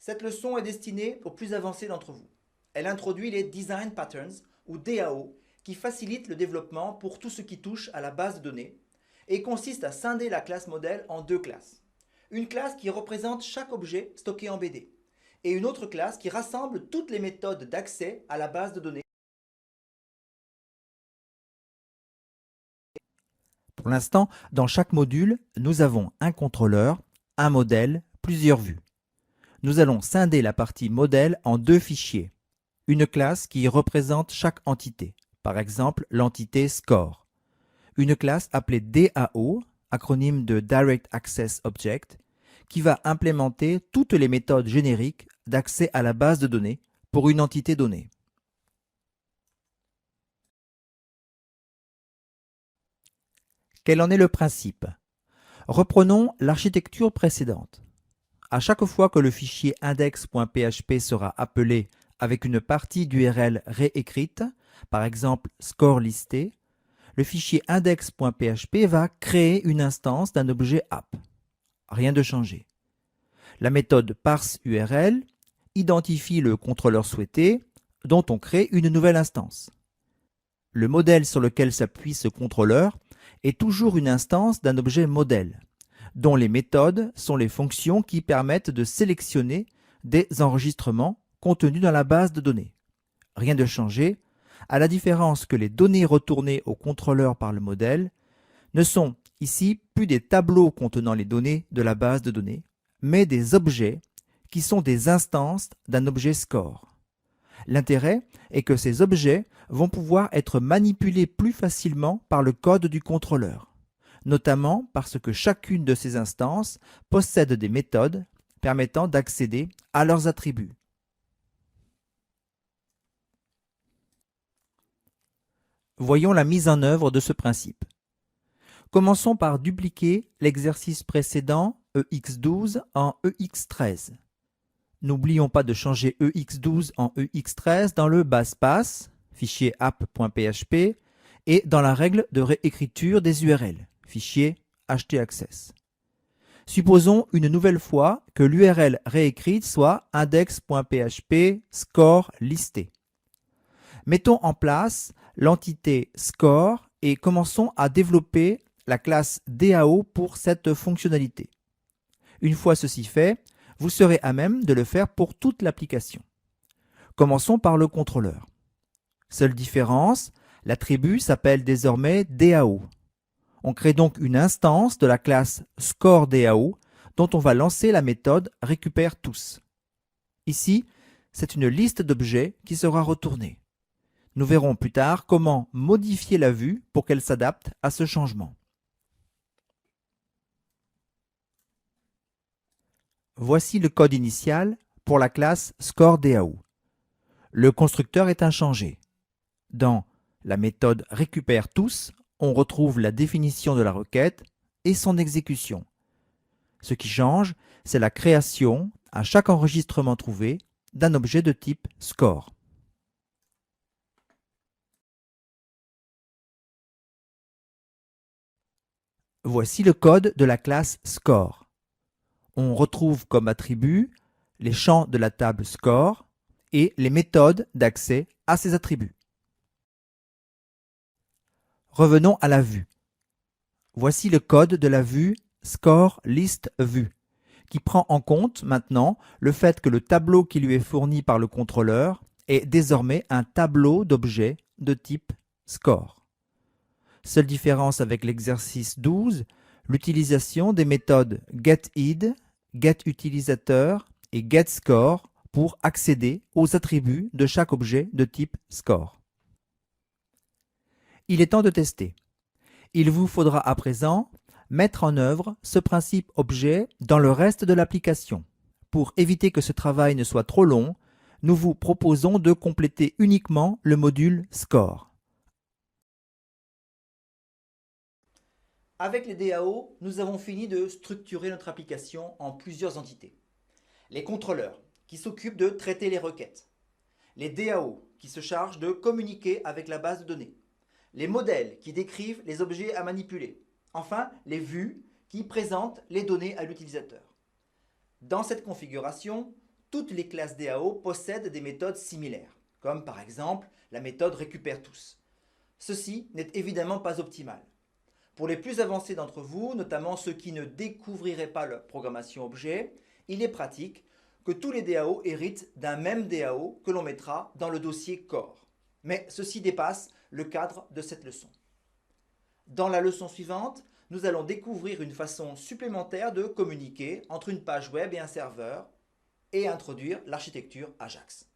Cette leçon est destinée aux plus avancés d'entre vous. Elle introduit les Design Patterns ou DAO qui facilitent le développement pour tout ce qui touche à la base de données et consiste à scinder la classe modèle en deux classes. Une classe qui représente chaque objet stocké en BD et une autre classe qui rassemble toutes les méthodes d'accès à la base de données. Pour l'instant, dans chaque module, nous avons un contrôleur, un modèle, plusieurs vues. Nous allons scinder la partie modèle en deux fichiers. Une classe qui représente chaque entité, par exemple l'entité score. Une classe appelée DAO, acronyme de Direct Access Object, qui va implémenter toutes les méthodes génériques d'accès à la base de données pour une entité donnée. Quel en est le principe? Reprenons l'architecture précédente. À chaque fois que le fichier index.php sera appelé avec une partie d'URL réécrite, par exemple score listé, le fichier index.php va créer une instance d'un objet app. Rien de changé. La méthode parseURL identifie le contrôleur souhaité, dont on crée une nouvelle instance. Le modèle sur lequel s'appuie ce contrôleur est toujours une instance d'un objet modèle, dont les méthodes sont les fonctions qui permettent de sélectionner des enregistrements contenus dans la base de données. Rien de changé, à la différence que les données retournées au contrôleur par le modèle ne sont ici plus des tableaux contenant les données de la base de données, mais des objets qui sont des instances d'un objet score. L'intérêt est que ces objets vont pouvoir être manipulés plus facilement par le code du contrôleur, notamment parce que chacune de ces instances possède des méthodes permettant d'accéder à leurs attributs. Voyons la mise en œuvre de ce principe. Commençons par dupliquer l'exercice précédent EX12 en EX13. N'oublions pas de changer EX12 en EX13 dans le basse-passe, fichier app.php, et dans la règle de réécriture des URL, fichier htaccess. Supposons une nouvelle fois que l'URL réécrite soit index.php score listé. Mettons en place l'entité score et commençons à développer la classe DAO pour cette fonctionnalité. Une fois ceci fait, vous serez à même de le faire pour toute l'application. Commençons par le contrôleur. Seule différence, l'attribut s'appelle désormais DAO. On crée donc une instance de la classe scoreDAO dont on va lancer la méthode récupère tous. Ici, c'est une liste d'objets qui sera retournée. Nous verrons plus tard comment modifier la vue pour qu'elle s'adapte à ce changement. Voici le code initial pour la classe scoreDAO. Le constructeur est inchangé. Dans la méthode récupère tous, on retrouve la définition de la requête et son exécution. Ce qui change, c'est la création, à chaque enregistrement trouvé, d'un objet de type score. Voici le code de la classe score. On retrouve comme attribut les champs de la table score et les méthodes d'accès à ces attributs. Revenons à la vue. Voici le code de la vue scoreListVue, qui prend en compte maintenant le fait que le tableau qui lui est fourni par le contrôleur est désormais un tableau d'objets de type score. Seule différence avec l'exercice 12, l'utilisation des méthodes getId, getUtilisateur et getScore pour accéder aux attributs de chaque objet de type score. Il est temps de tester. Il vous faudra à présent mettre en œuvre ce principe objet dans le reste de l'application. Pour éviter que ce travail ne soit trop long, nous vous proposons de compléter uniquement le module score. Avec les DAO, nous avons fini de structurer notre application en plusieurs entités. Les contrôleurs, qui s'occupent de traiter les requêtes. Les DAO, qui se chargent de communiquer avec la base de données. Les modèles, qui décrivent les objets à manipuler. Enfin, les vues, qui présentent les données à l'utilisateur. Dans cette configuration, toutes les classes DAO possèdent des méthodes similaires, comme par exemple la méthode récupère tous. Ceci n'est évidemment pas optimal. Pour les plus avancés d'entre vous, notamment ceux qui ne découvriraient pas la programmation objet, il est pratique que tous les DAO héritent d'un même DAO que l'on mettra dans le dossier core. Mais ceci dépasse le cadre de cette leçon. Dans la leçon suivante, nous allons découvrir une façon supplémentaire de communiquer entre une page web et un serveur et introduire l'architecture Ajax.